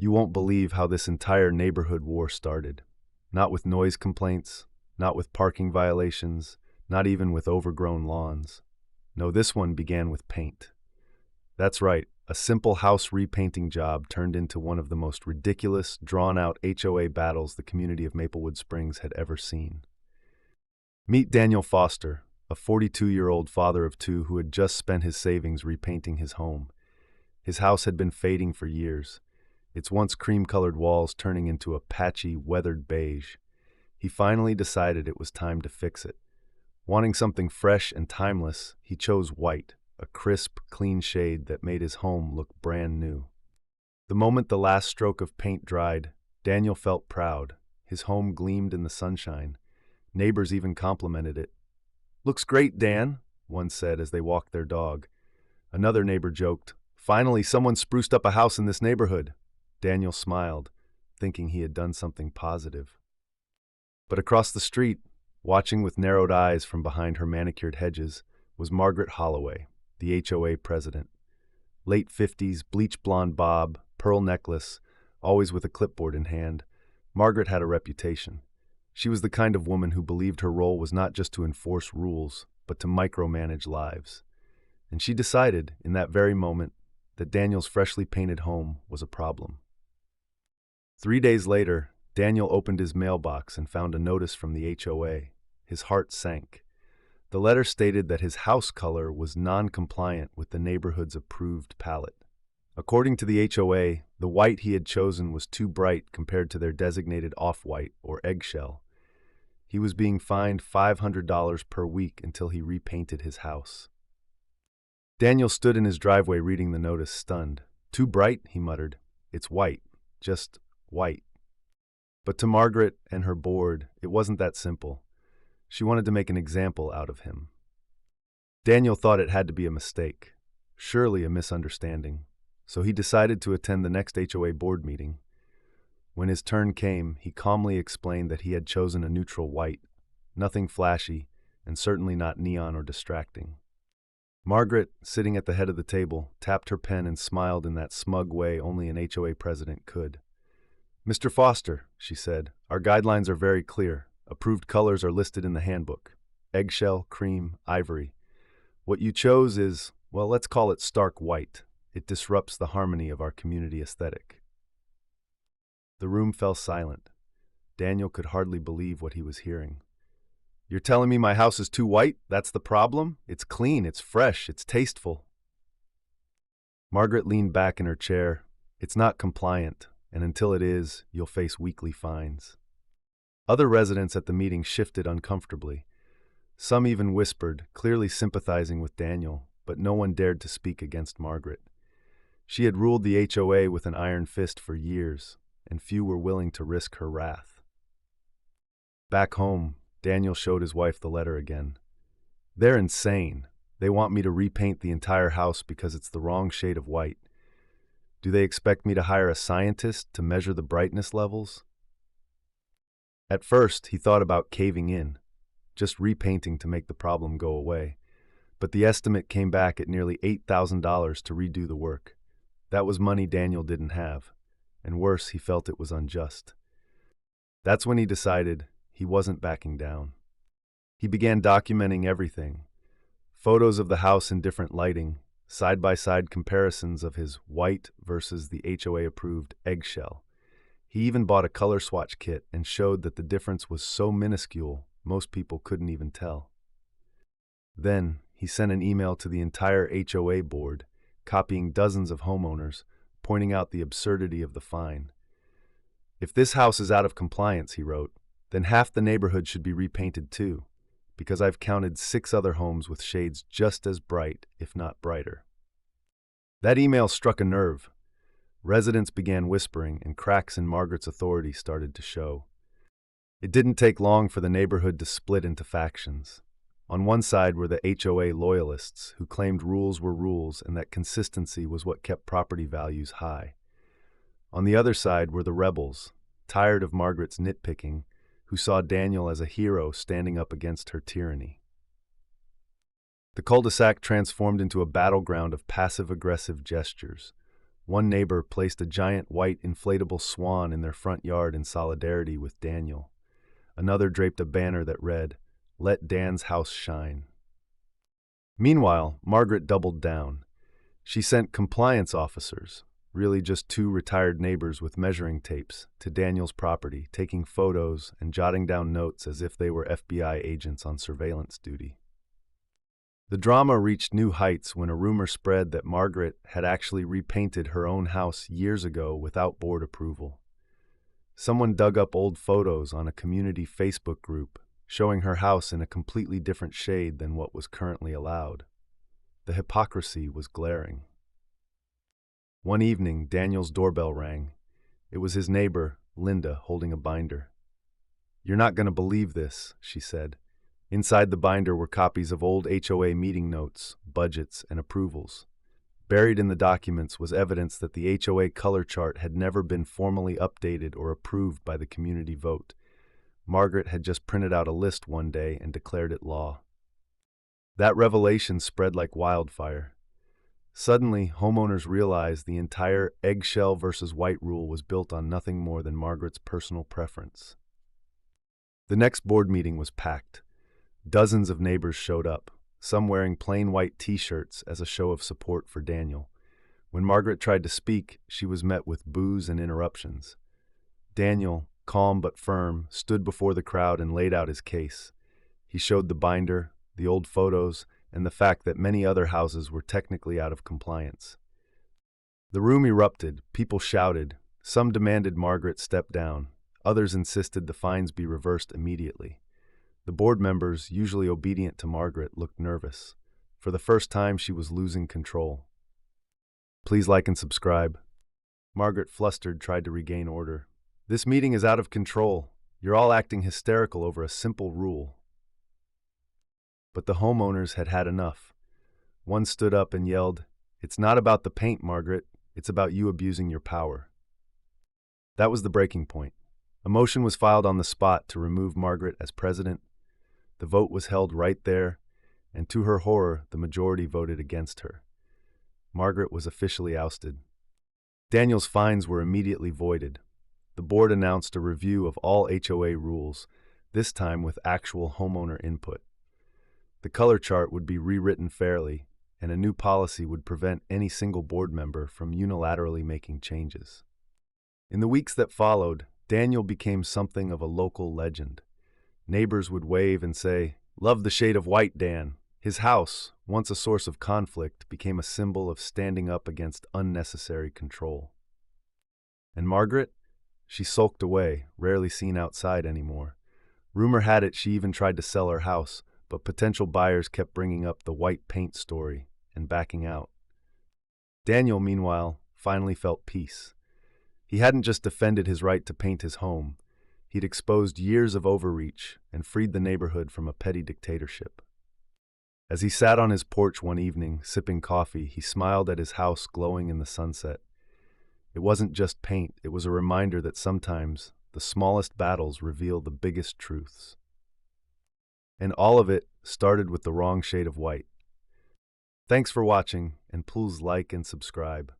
You won't believe how this entire neighborhood war started. Not with noise complaints, not with parking violations, not even with overgrown lawns. No, this one began with paint. That's right, a simple house repainting job turned into one of the most ridiculous, drawn-out HOA battles the community of Maplewood Springs had ever seen. Meet Daniel Foster, a 42-year-old father of two who had just spent his savings repainting his home. His house had been fading for years, its once cream-colored walls turning into a patchy, weathered beige. He finally decided it was time to fix it. Wanting something fresh and timeless, he chose white, a crisp, clean shade that made his home look brand new. The moment the last stroke of paint dried, Daniel felt proud. His home gleamed in the sunshine. Neighbors even complimented it. "Looks great, Dan," one said as they walked their dog. Another neighbor joked, "Finally, someone spruced up a house in this neighborhood." Daniel smiled, thinking he had done something positive. But across the street, watching with narrowed eyes from behind her manicured hedges, was Margaret Holloway, the HOA president. Late 50s, bleach blonde bob, pearl necklace, always with a clipboard in hand, Margaret had a reputation. She was the kind of woman who believed her role was not just to enforce rules, but to micromanage lives. And she decided, in that very moment, that Daniel's freshly painted home was a problem. 3 days later, Daniel opened his mailbox and found a notice from the HOA. His heart sank. The letter stated that his house color was non-compliant with the neighborhood's approved palette. According to the HOA, the white he had chosen was too bright compared to their designated off-white or eggshell. He was being fined $500 per week until he repainted his house. Daniel stood in his driveway reading the notice, stunned. "Too bright," he muttered. "It's white. Just white." But to Margaret and her board, it wasn't that simple. She wanted to make an example out of him. Daniel thought it had to be a mistake, surely a misunderstanding, so he decided to attend the next HOA board meeting. When his turn came, he calmly explained that he had chosen a neutral white, nothing flashy, and certainly not neon or distracting. Margaret, sitting at the head of the table, tapped her pen and smiled in that smug way only an HOA president could. "Mr. Foster," she said, "our guidelines are very clear. Approved colors are listed in the handbook. Eggshell, cream, ivory. What you chose is, well, let's call it stark white. It disrupts the harmony of our community aesthetic." The room fell silent. Daniel could hardly believe what he was hearing. "You're telling me my house is too white? That's the problem? It's clean, it's fresh, it's tasteful." Margaret leaned back in her chair. "It's not compliant, and until it is, you'll face weekly fines." Other residents at the meeting shifted uncomfortably. Some even whispered, clearly sympathizing with Daniel, but no one dared to speak against Margaret. She had ruled the HOA with an iron fist for years, and few were willing to risk her wrath. Back home, Daniel showed his wife the letter again. "They're insane. They want me to repaint the entire house because it's the wrong shade of white. Do they expect me to hire a scientist to measure the brightness levels?" At first, he thought about caving in, just repainting to make the problem go away. But the estimate came back at nearly $8,000 to redo the work. That was money Daniel didn't have, and worse, he felt it was unjust. That's when he decided he wasn't backing down. He began documenting everything. Photos of the house in different lighting, side-by-side comparisons of his white versus the HOA-approved eggshell. He even bought a color swatch kit and showed that the difference was so minuscule, most people couldn't even tell. Then, he sent an email to the entire HOA board, copying dozens of homeowners, pointing out the absurdity of the fine. "If this house is out of compliance," he wrote, "then half the neighborhood should be repainted too, because I've counted 6 other homes with shades just as bright, if not brighter." That email struck a nerve. Residents began whispering, and cracks in Margaret's authority started to show. It didn't take long for the neighborhood to split into factions. On one side were the HOA loyalists, who claimed rules were rules and that consistency was what kept property values high. On the other side were the rebels, tired of Margaret's nitpicking, who saw Daniel as a hero standing up against her tyranny. The cul-de-sac transformed into a battleground of passive-aggressive gestures. One neighbor placed a giant white inflatable swan in their front yard in solidarity with Daniel. Another draped a banner that read, "Let Dan's house shine." Meanwhile, Margaret doubled down. She sent compliance officers, really just two retired neighbors with measuring tapes, to Daniel's property, taking photos and jotting down notes as if they were FBI agents on surveillance duty. The drama reached new heights when a rumor spread that Margaret had actually repainted her own house years ago without board approval. Someone dug up old photos on a community Facebook group, showing her house in a completely different shade than what was currently allowed. The hypocrisy was glaring. One evening, Daniel's doorbell rang. It was his neighbor, Linda, holding a binder. "You're not going to believe this," she said. Inside the binder were copies of old HOA meeting notes, budgets, and approvals. Buried in the documents was evidence that the HOA color chart had never been formally updated or approved by the community vote. Margaret had just printed out a list one day and declared it law. That revelation spread like wildfire. Suddenly, homeowners realized the entire eggshell versus white rule was built on nothing more than Margaret's personal preference. The next board meeting was packed. Dozens of neighbors showed up, some wearing plain white t-shirts as a show of support for Daniel. When Margaret tried to speak, she was met with boos and interruptions. Daniel, calm but firm, stood before the crowd and laid out his case. He showed the binder, the old photos, and the fact that many other houses were technically out of compliance. The room erupted, people shouted, some demanded Margaret step down, others insisted the fines be reversed immediately. The board members, usually obedient to Margaret, looked nervous. For the first time, she was losing control. "Please like and subscribe." Margaret, flustered, tried to regain order. "This meeting is out of control. You're all acting hysterical over a simple rule." But the homeowners had had enough. One stood up and yelled, "It's not about the paint, Margaret. It's about you abusing your power." That was the breaking point. A motion was filed on the spot to remove Margaret as president. The vote was held right there, and to her horror, the majority voted against her. Margaret was officially ousted. Daniel's fines were immediately voided. The board announced a review of all HOA rules, this time with actual homeowner input. The color chart would be rewritten fairly, and a new policy would prevent any single board member from unilaterally making changes. In the weeks that followed, Daniel became something of a local legend. Neighbors would wave and say, "Love the shade of white, Dan." His house, once a source of conflict, became a symbol of standing up against unnecessary control. And Margaret? She sulked away, rarely seen outside anymore. Rumor had it she even tried to sell her house, but potential buyers kept bringing up the white paint story and backing out. Daniel, meanwhile, finally felt peace. He hadn't just defended his right to paint his home. He'd exposed years of overreach and freed the neighborhood from a petty dictatorship. As he sat on his porch one evening, sipping coffee, he smiled at his house glowing in the sunset. It wasn't just paint, it was a reminder that sometimes the smallest battles reveal the biggest truths. And all of it started with the wrong shade of white. Thanks for watching, and please like and subscribe.